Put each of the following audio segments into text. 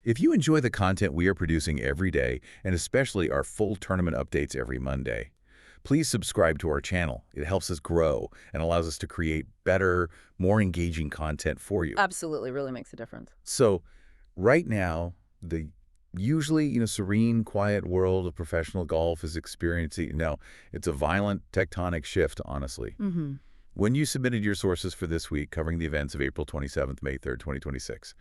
If you enjoy the content we are producing every day, and especially our full tournament updates every Monday, please subscribe to our channel. It helps us grow and allows us to create better, more engaging content for you. Absolutely, really makes a difference. So right now, the usually, serene, quiet world of professional golf is experiencing, it's a violent tectonic shift, honestly. Mm-hmm. When you submitted your sources for this week covering the events of April 27th, May 3rd, 2026,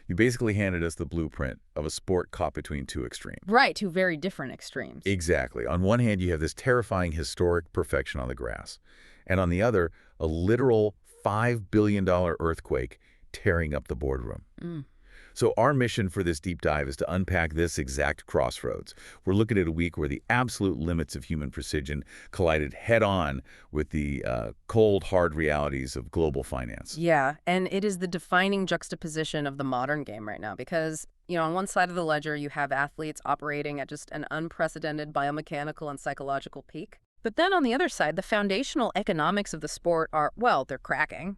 you basically handed us the blueprint of a sport caught between two extremes. Right, two very different extremes. Exactly. On one hand, you have this terrifying historic perfection on the grass, and on the other, a literal $5 billion earthquake tearing up the boardroom. Mm. So our mission for this deep dive is to unpack this exact crossroads. We're looking at a week where the absolute limits of human precision collided head-on with the cold, hard realities of global finance. Yeah, and it is the defining juxtaposition of the modern game right now because, on one side of the ledger, you have athletes operating at just an unprecedented biomechanical and psychological peak. But then on the other side, the foundational economics of the sport are, well, they're cracking.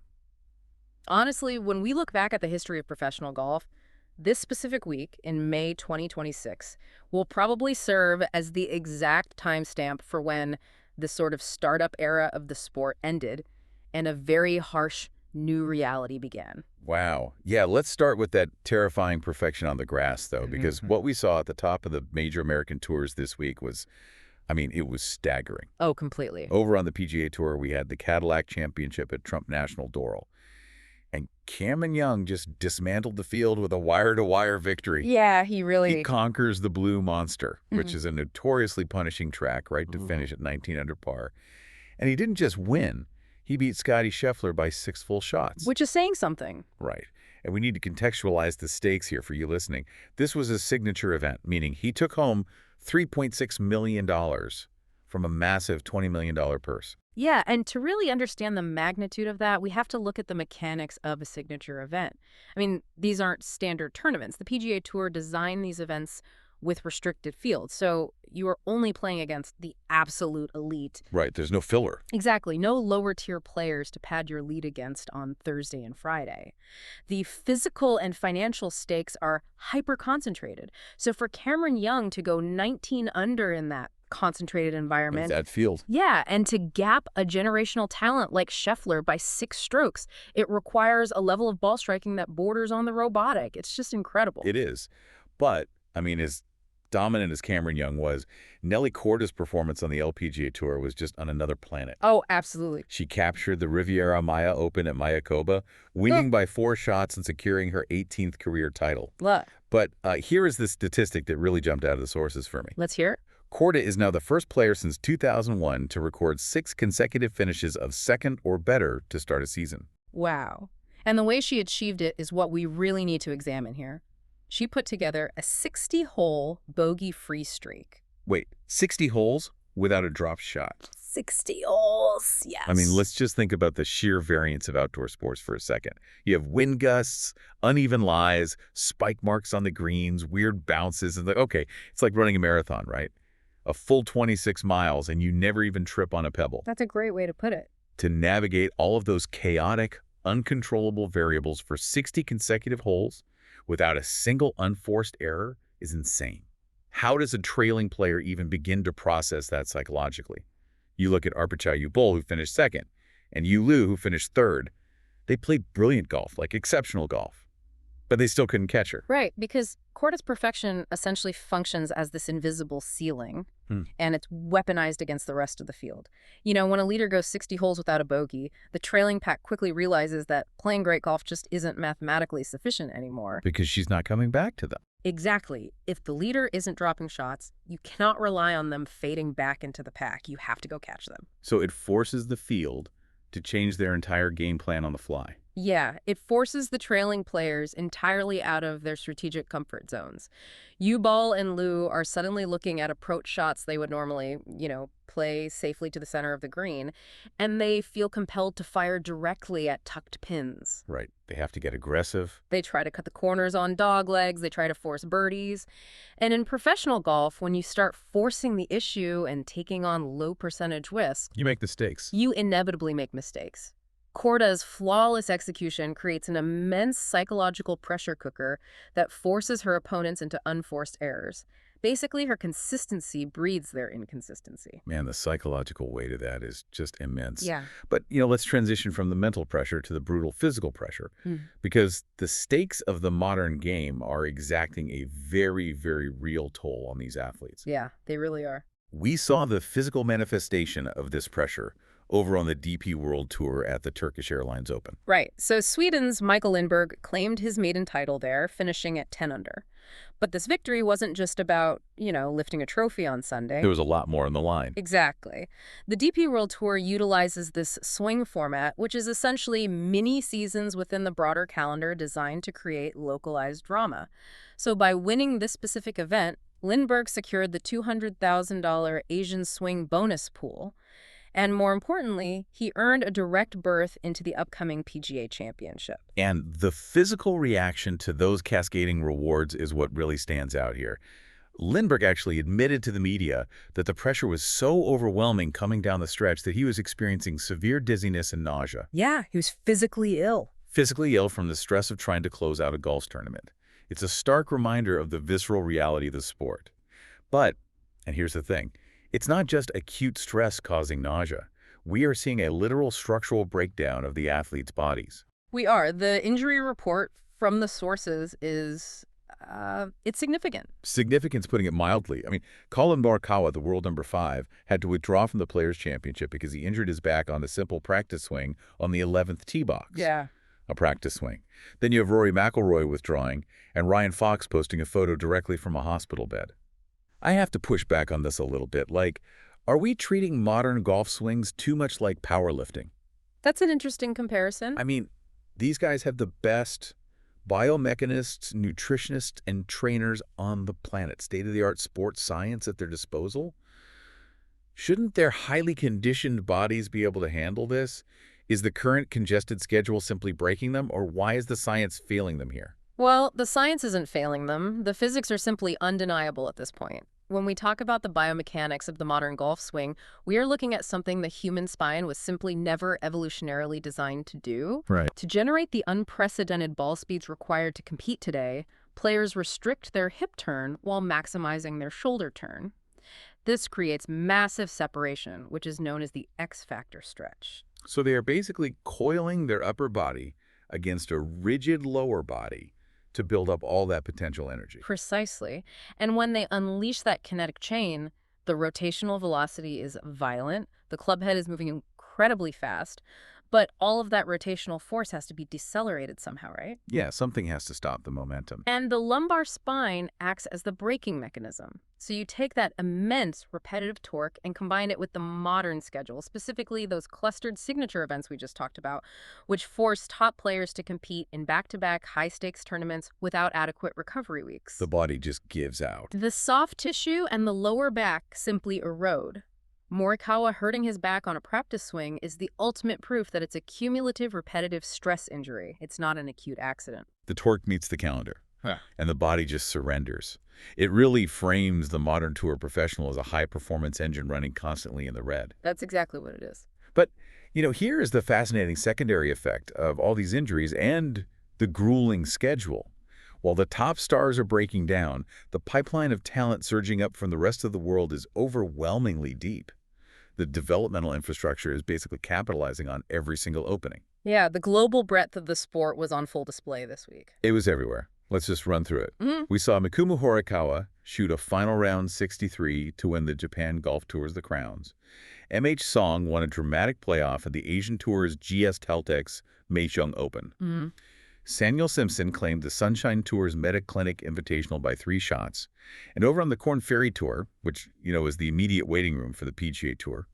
Honestly, when we look back at the history of professional golf, this specific week in May 2026 will probably serve as the exact timestamp for when the sort of startup era of the sport ended and a very harsh new reality began. Wow. Yeah, let's start with that terrifying perfection on the grass, though, because what we saw at the top of the major American tours this week was, it was staggering. Oh, completely. Over on the PGA Tour, we had the Cadillac Championship at Trump National Doral. And Cameron Young just dismantled the field with a wire-to-wire victory. Yeah, he conquers the Blue Monster, which is a notoriously punishing track, right, to finish at 19 under par. And he didn't just win. He beat Scottie Scheffler by 6 full shots. Which is saying something. Right. And we need to contextualize the stakes here for you listening. This was a signature event, meaning he took home $3.6 million from a massive $20 million purse. Yeah, and to really understand the magnitude of that, we have to look at the mechanics of a signature event. These aren't standard tournaments. The PGA Tour designed these events with restricted fields, so you are only playing against the absolute elite. Right, there's no filler. Exactly, no lower-tier players to pad your lead against on Thursday and Friday. The physical and financial stakes are hyper-concentrated, so for Cameron Young to go 19 under in that concentrated environment. That field. Yeah, and to gap a generational talent like Scheffler by 6 strokes, it requires a level of ball striking that borders on the robotic. It's just incredible. It is. But, as dominant as Cameron Young was, Nelly Korda's performance on the LPGA Tour was just on another planet. Oh, absolutely. She captured the Riviera Maya Open at Mayakoba, winning by 4 shots and securing her 18th career title. Look. But here is the statistic that really jumped out of the sources for me. Let's hear it. Korda is now the first player since 2001 to record 6 consecutive finishes of second or better to start a season. Wow. And the way she achieved it is what we really need to examine here. She put together a 60-hole bogey-free streak. Wait, 60 holes without a drop shot? 60 holes, yes. Let's just think about the sheer variance of outdoor sports for a second. You have wind gusts, uneven lies, spike marks on the greens, weird bounces, and it's like running a marathon, right? A full 26 miles, and you never even trip on a pebble. That's a great way to put it. To navigate all of those chaotic, uncontrollable variables for 60 consecutive holes without a single unforced error is insane. How does a trailing player even begin to process that psychologically? You look at Arpichai Yubol, who finished second, and Yu Liu, who finished third. They played brilliant golf, like exceptional golf, but they still couldn't catch her. Right, because Korda's perfection essentially functions as this invisible ceiling, and it's weaponized against the rest of the field. When a leader goes 60 holes without a bogey, the trailing pack quickly realizes that playing great golf just isn't mathematically sufficient anymore. Because she's not coming back to them. Exactly. If the leader isn't dropping shots, you cannot rely on them fading back into the pack. You have to go catch them. So it forces the field to change their entire game plan on the fly. Yeah, it forces the trailing players entirely out of their strategic comfort zones. Yubol and Liu are suddenly looking at approach shots they would normally, play safely to the center of the green, and they feel compelled to fire directly at tucked pins. Right. They have to get aggressive. They try to cut the corners on dog legs. They try to force birdies. And in professional golf, when you start forcing the issue and taking on low percentage risk, You make mistakes. you inevitably make mistakes. Korda's flawless execution creates an immense psychological pressure cooker that forces her opponents into unforced errors. Basically, her consistency breeds their inconsistency. Man, the psychological weight of that is just immense. Yeah. But, let's transition from the mental pressure to the brutal physical pressure, Mm. because the stakes of the modern game are exacting a very, very real toll on these athletes. Yeah, they really are. We saw the physical manifestation of this pressure over on the DP World Tour at the Turkish Airlines Open. Right. So Sweden's Michael Lindberg claimed his maiden title there, finishing at 10 under. But this victory wasn't just about, lifting a trophy on Sunday. There was a lot more on the line. Exactly. The DP World Tour utilizes this swing format, which is essentially mini seasons within the broader calendar designed to create localized drama. So by winning this specific event, Lindberg secured the $200,000 Asian swing bonus pool. And more importantly, he earned a direct berth into the upcoming PGA Championship. And the physical reaction to those cascading rewards is what really stands out here. Lindbergh actually admitted to the media that the pressure was so overwhelming coming down the stretch that he was experiencing severe dizziness and nausea. Yeah, he was physically ill. Physically ill from the stress of trying to close out a golf tournament. It's a stark reminder of the visceral reality of the sport. But, and here's the thing, it's not just acute stress causing nausea. We are seeing a literal structural breakdown of the athletes' bodies. We are. The injury report from the sources is, it's significant. Significance, putting it mildly. I mean, Colin Morikawa, the world number 5, had to withdraw from the Players' Championship because he injured his back on a simple practice swing on the 11th tee box. Yeah. A practice swing. Then you have Rory McIlroy withdrawing and Ryan Fox posting a photo directly from a hospital bed. I have to push back on this a little bit. Are we treating modern golf swings too much like powerlifting? That's an interesting comparison. I mean, these guys have the best biomechanists, nutritionists, and trainers on the planet. State-of-the-art sports science at their disposal. Shouldn't their highly conditioned bodies be able to handle this? Is the current congested schedule simply breaking them, or why is the science failing them here? Well, the science isn't failing them. The physics are simply undeniable at this point. When we talk about the biomechanics of the modern golf swing, we are looking at something the human spine was simply never evolutionarily designed to do. Right. To generate the unprecedented ball speeds required to compete today, players restrict their hip turn while maximizing their shoulder turn. This creates massive separation, which is known as the X factor stretch. So they are basically coiling their upper body against a rigid lower body to build up all that potential energy. Precisely. And when they unleash that kinetic chain, the rotational velocity is violent, the club head is moving incredibly fast, but all of that rotational force has to be decelerated somehow, right? Yeah, something has to stop the momentum. And the lumbar spine acts as the braking mechanism. So you take that immense repetitive torque and combine it with the modern schedule, specifically those clustered signature events we just talked about, which force top players to compete in back-to-back high-stakes tournaments without adequate recovery weeks. The body just gives out. The soft tissue and the lower back simply erode. Morikawa hurting his back on a practice swing is the ultimate proof that it's a cumulative repetitive stress injury. It's not an acute accident. The torque meets the calendar, and the body just surrenders. It really frames the modern tour professional as a high-performance engine running constantly in the red. That's exactly what it is. But, here is the fascinating secondary effect of all these injuries and the grueling schedule. While the top stars are breaking down, the pipeline of talent surging up from the rest of the world is overwhelmingly deep. The developmental infrastructure is basically capitalizing on every single opening. Yeah, the global breadth of the sport was on full display this week. It was everywhere. Let's just run through it. We saw Mikuma Horikawa shoot a final round 63 to win the Japan Golf Tour's The Crowns. M.H. Song won a dramatic playoff at the Asian Tour's GS Teltex Meichung Open. Samuel Simpson claimed the Sunshine Tour's Meta Clinic Invitational by 3 shots. And over on the Korn Ferry Tour, which, is the immediate waiting room for the PGA Tour,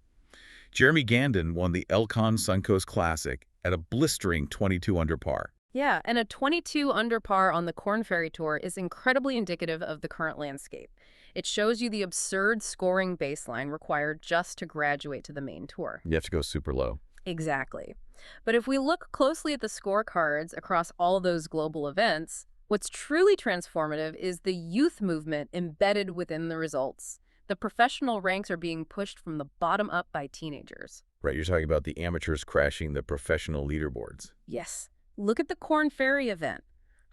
Jeremy Gandon won the Elcon Suncoast Classic at a blistering 22 under par. Yeah, and a 22 under par on the Korn Ferry Tour is incredibly indicative of the current landscape. It shows you the absurd scoring baseline required just to graduate to the main tour. You have to go super low. Exactly. But if we look closely at the scorecards across all of those global events, what's truly transformative is the youth movement embedded within the results. The professional ranks are being pushed from the bottom up by teenagers. Right, you're talking about the amateurs crashing the professional leaderboards. Yes. Look at the Korn Ferry event.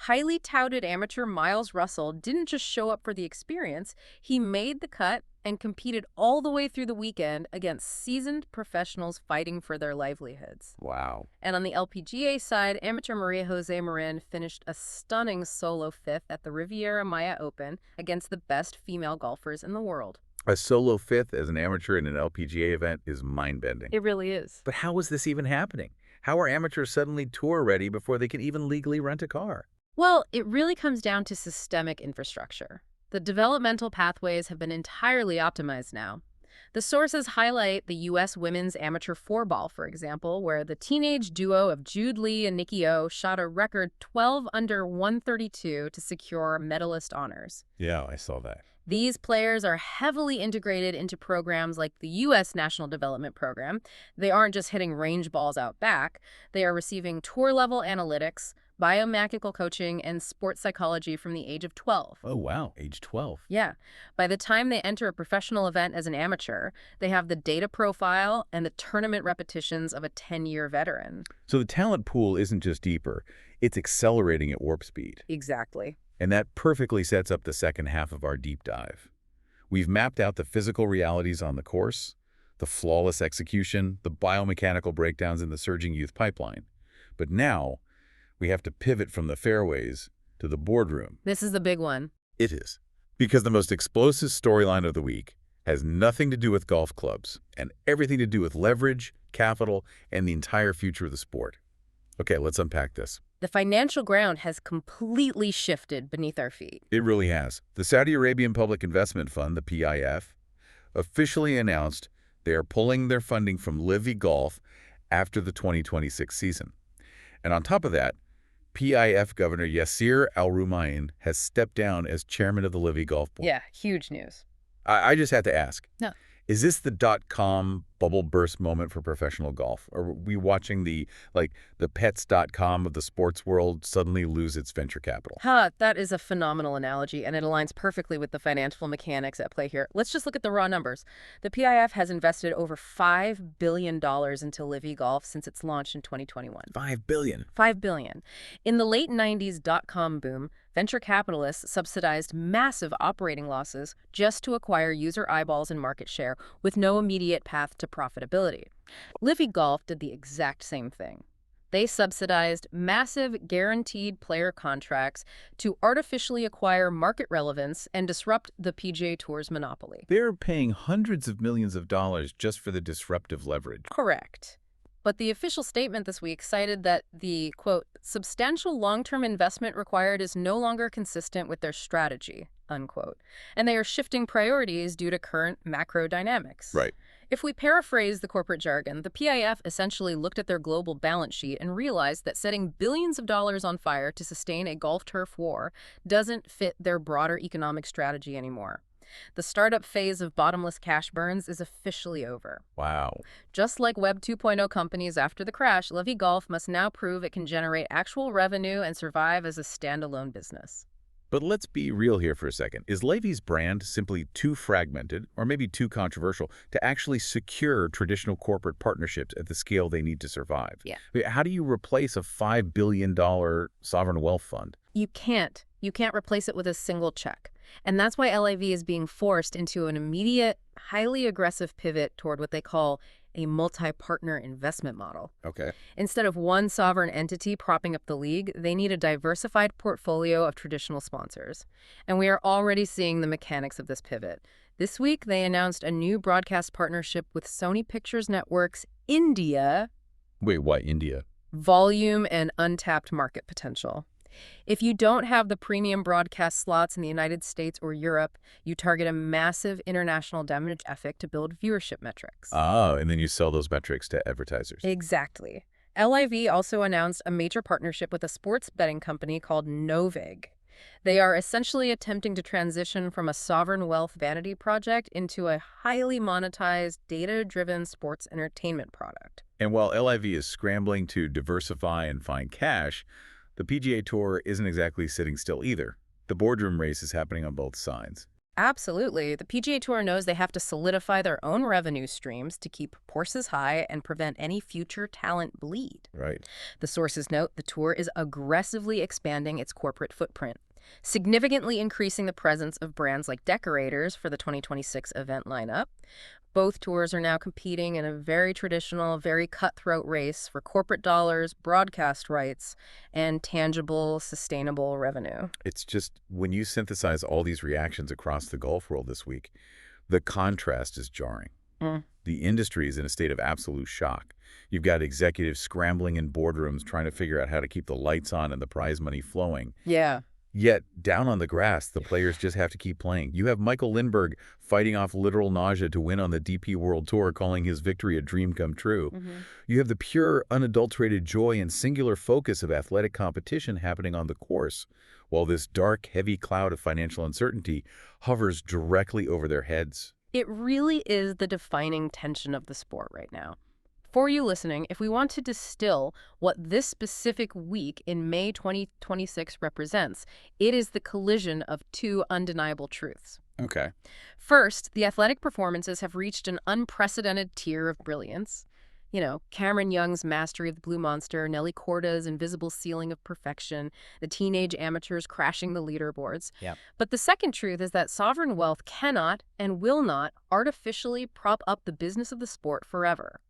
Highly touted amateur Miles Russell didn't just show up for the experience, he made the cut and competed all the way through the weekend against seasoned professionals fighting for their livelihoods. Wow. And on the LPGA side, amateur Maria Jose Marin finished a stunning solo fifth at the Riviera Maya Open against the best female golfers in the world. A solo fifth as an amateur in an LPGA event is mind-bending. It really is. But how is this even happening? How are amateurs suddenly tour-ready before they can even legally rent a car? Well, it really comes down to systemic infrastructure. The developmental pathways have been entirely optimized now. The sources highlight the U.S. women's amateur fourball, for example, where the teenage duo of Jude Lee and Nikki O shot a record 12 under 132 to secure medalist honors. Yeah, I saw that. These players are heavily integrated into programs like the U.S. National Development Program. They aren't just hitting range balls out back. They are receiving tour-level analytics, biomechanical coaching, and sports psychology from the age of 12. Oh, wow. Age 12. Yeah. By the time they enter a professional event as an amateur, they have the data profile and the tournament repetitions of a 10-year veteran. So the talent pool isn't just deeper, it's accelerating at warp speed. Exactly. And that perfectly sets up the second half of our deep dive. We've mapped out the physical realities on the course, the flawless execution, the biomechanical breakdowns in the surging youth pipeline. But now, we have to pivot from the fairways to the boardroom. This is the big one. It is. Because the most explosive storyline of the week has nothing to do with golf clubs and everything to do with leverage, capital, and the entire future of the sport. Okay, let's unpack this. The financial ground has completely shifted beneath our feet. It really has. The Saudi Arabian Public Investment Fund, the PIF, officially announced they are pulling their funding from Livy Golf after the 2026 season. And on top of that, PIF Governor Yasir Al-Rumayyan has stepped down as chairman of the Livy Golf Board. Yeah, huge news. I just had to ask. No. Is this the .com bubble burst moment for professional golf? Are we watching the pets.com of the sports world suddenly lose its venture capital? That is a phenomenal analogy, and it aligns perfectly with the financial mechanics at play here. Let's just look at the raw numbers. The PIF has invested over $5 billion into Livy Golf since its launch in 2021. $5 billion. $5 billion. In the late 90s .com boom, venture capitalists subsidized massive operating losses just to acquire user eyeballs and market share with no immediate path to profitability. Livy Golf did the exact same thing. They subsidized massive guaranteed player contracts to artificially acquire market relevance and disrupt the PGA Tour's monopoly. They're paying hundreds of millions of dollars just for the disruptive leverage. Correct. But the official statement this week cited that the, quote, substantial long-term investment required is no longer consistent with their strategy, unquote, and they are shifting priorities due to current macro dynamics. Right. If we paraphrase the corporate jargon, the PIF essentially looked at their global balance sheet and realized that setting billions of dollars on fire to sustain a golf turf war doesn't fit their broader economic strategy anymore. The startup phase of bottomless cash burns is officially over. Wow. Just like Web 2.0 companies after the crash, Livy Golf must now prove it can generate actual revenue and survive as a standalone business. But let's be real here for a second. Is Levy's brand simply too fragmented or maybe too controversial to actually secure traditional corporate partnerships at the scale they need to survive? Yeah. I mean, how do you replace a $5 billion sovereign wealth fund? You can't. You can't replace it with a single check. And that's why LIV is being forced into an immediate, highly aggressive pivot toward what they call a multi-partner investment model. Okay. Instead of one sovereign entity propping up the league, they need a diversified portfolio of traditional sponsors. And we are already seeing the mechanics of this pivot. This week, they announced a new broadcast partnership with Sony Pictures Networks India. Wait, why India? Volume and untapped market potential. If you don't have the premium broadcast slots in the United States or Europe, you target a massive international demographic to build viewership metrics. Ah, and then you sell those metrics to advertisers. Exactly. LIV also announced a major partnership with a sports betting company called Novig. They are essentially attempting to transition from a sovereign wealth vanity project into a highly monetized, data-driven sports entertainment product. And while LIV is scrambling to diversify and find cash, the PGA Tour isn't exactly sitting still either. The boardroom race is happening on both sides. Absolutely. The PGA Tour knows they have to solidify their own revenue streams to keep purses high and prevent any future talent bleed. Right. The sources note the tour is aggressively expanding its corporate footprint, significantly increasing the presence of brands like decorators for the 2026 event lineup. Both tours are now competing in a very traditional, very cutthroat race for corporate dollars, broadcast rights, and tangible, sustainable revenue. It's just when you synthesize all these reactions across the golf world this week, the contrast is jarring. Mm. The industry is in a state of absolute shock. You've got executives scrambling in boardrooms trying to figure out how to keep the lights on and the prize money flowing. Yeah. Yet, down on the grass, the players just have to keep playing. You have Michael Lindbergh fighting off literal nausea to win on the DP World Tour, calling his victory a dream come true. You have the pure, unadulterated joy and singular focus of athletic competition happening on the course, while this dark, heavy cloud of financial uncertainty hovers directly over their heads. It really is the defining tension of the sport right now. For you listening, if we want to distill what this specific week in May 2026 represents, it is the collision of two undeniable truths. Okay. First, the athletic performances have reached an unprecedented tier of brilliance. You know, Cameron Young's mastery of the Blue Monster, Nelly Korda's invisible ceiling of perfection, the teenage amateurs crashing the leaderboards. Yeah. But the second truth is that sovereign wealth cannot and will not artificially prop up the business of the sport forever.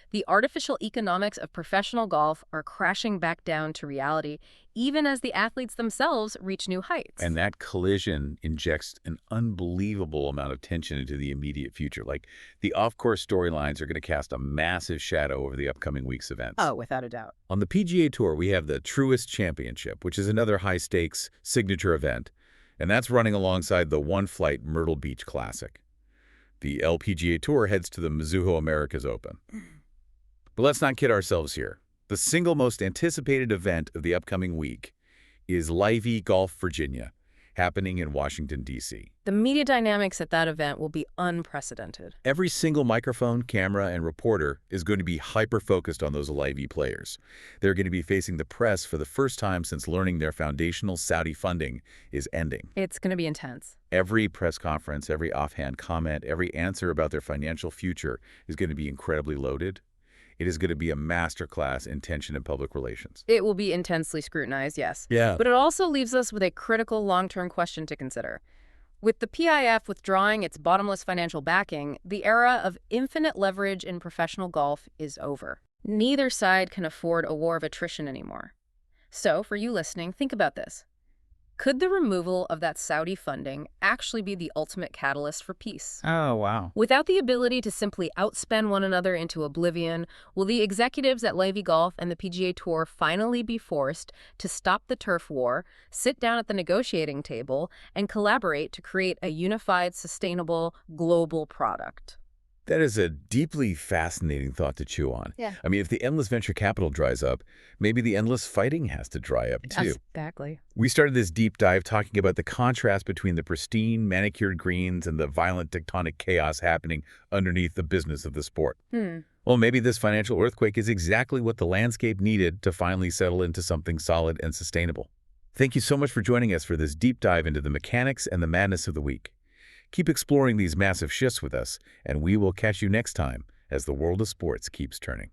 The artificial economics of professional golf are crashing back down to reality, even as the athletes themselves reach new heights. And that collision injects an unbelievable amount of tension into the immediate future. Like, the off-course storylines are going to cast a massive shadow over the upcoming week's events. Oh, without a doubt. On the PGA Tour, we have the Truist Championship, which is another high-stakes signature event, and that's running alongside the One-Flight Myrtle Beach Classic. The LPGA Tour heads to the Mizuho Americas Open. But let's not kid ourselves here. The single most anticipated event of the upcoming week is Livy Golf Virginia, happening in Washington, D.C. The media dynamics at that event will be unprecedented. Every single microphone, camera, and reporter is going to be hyper-focused on those Livy players. They're going to be facing the press for the first time since learning their foundational Saudi funding is ending. It's going to be intense. Every press conference, every offhand comment, every answer about their financial future is going to be incredibly loaded. It is going to be a masterclass in tension and public relations. It will be intensely scrutinized, yes. Yeah. But it also leaves us with a critical long-term question to consider. With the PIF withdrawing its bottomless financial backing, the era of infinite leverage in professional golf is over. Neither side can afford a war of attrition anymore. So, for you listening, think about this. Could the removal of that Saudi funding actually be the ultimate catalyst for peace? Oh, wow. Without the ability to simply outspend one another into oblivion, will the executives at Livy Golf and the PGA Tour finally be forced to stop the turf war, sit down at the negotiating table, and collaborate to create a unified, sustainable, global product? That is a deeply fascinating thought to chew on. Yeah. I mean, if the endless venture capital dries up, maybe the endless fighting has to dry up too. Exactly. We started this deep dive talking about the contrast between the pristine, manicured greens and the violent tectonic chaos happening underneath the business of the sport. Well, maybe this financial earthquake is exactly what the landscape needed to finally settle into something solid and sustainable. Thank you so much for joining us for this deep dive into the mechanics and the madness of the week. Keep exploring these massive shifts with us, and we will catch you next time as the world of sports keeps turning.